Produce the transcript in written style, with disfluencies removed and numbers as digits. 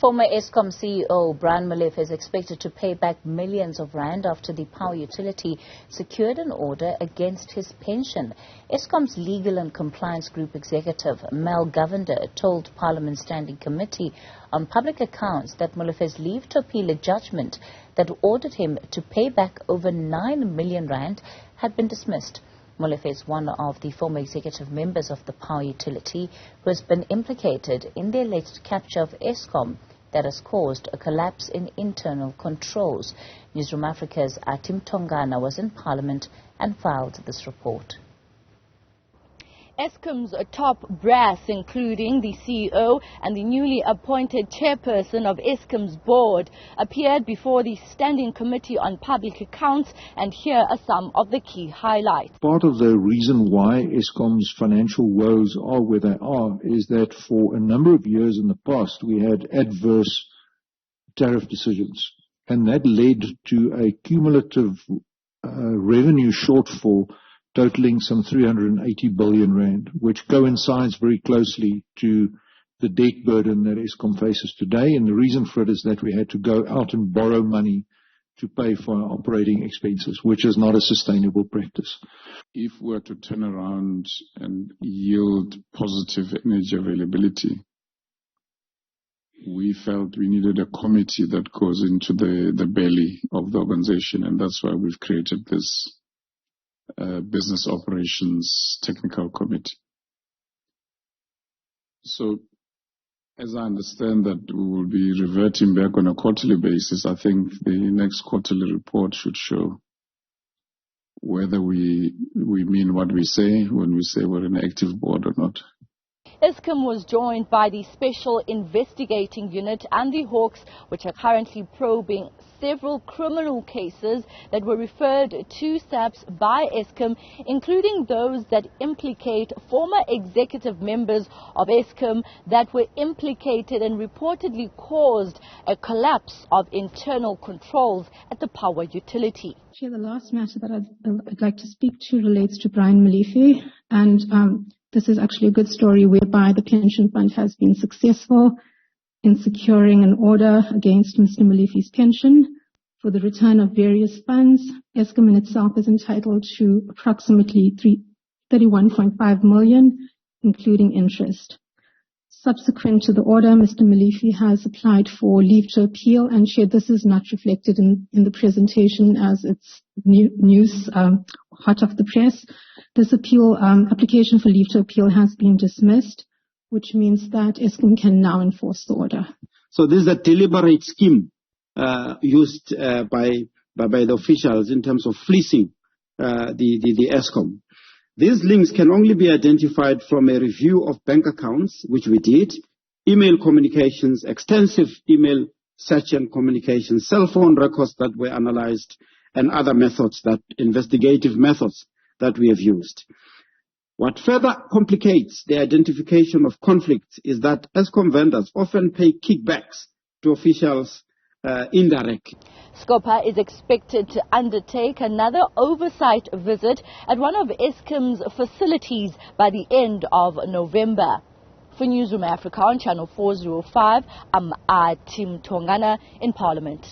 Former Eskom CEO Molefe is expected to pay back millions of rand after the power utility secured an order against his pension. Eskom's Legal and Compliance Group Executive Mel Govender told Parliament's Standing Committee on Public Accounts that Molefe's leave to appeal a judgment that ordered him to pay back over 9 million rand had been dismissed. Molefe is one of the former executive members of the power utility who has been implicated in the alleged capture of Eskom that has caused a collapse in internal controls. Newzroom Afrika's Athi Mtongana was in Parliament and filed this report. Eskom's top brass, including the CEO and the newly appointed chairperson of Eskom's board, appeared before the Standing Committee on Public Accounts, and here are some of the key highlights. Part of the reason why Eskom's financial woes are where they are is that for a number of years in the past we had adverse tariff decisions, and that led to a cumulative revenue shortfall totaling some 380 billion rand, which coincides very closely to the debt burden that Eskom faces today. And the reason for it is that we had to go out and borrow money to pay for our operating expenses, which is not a sustainable practice. If we're to turn around and yield positive energy availability, we felt we needed a committee that goes into the belly of the organization, and that's why we've created this Business Operations Technical Committee. So, as I understand that we will be reverting back on a quarterly basis, I think the next quarterly report should show whether we mean what we say when we say we're an active board or not. Eskom was joined by the Special Investigating Unit and the Hawks, which are currently probing several criminal cases that were referred to SAPS by Eskom, including those that implicate former executive members of Eskom that were implicated and reportedly caused a collapse of internal controls at the power utility. Chair, the last matter that I'd like to speak to relates to Molefe, and this is actually a good story whereby the pension fund has been successful in securing an order against Mr. Molefe's pension for the return of various funds. Eskom in itself is entitled to approximately 31.5 million, including interest. Subsequent to the order, Mr. Molefe has applied for leave to appeal, and Chair, this is not reflected in the presentation as it's news hot off the press. This application for leave to appeal has been dismissed, which means that Eskom can now enforce the order. So this is a deliberate scheme used by the officials in terms of fleecing the Eskom. These links can only be identified from a review of bank accounts, which we did, email communications, extensive email search and communications, cell phone records that were analyzed, and other methods, investigative methods that we have used. What further complicates the identification of conflicts is that Eskom vendors often pay kickbacks to officials indirectly. SCOPA is expected to undertake another oversight visit at one of Eskom's facilities by the end of November. For Newzroom Afrika on Channel 405, I'm Athi Mtongana in Parliament.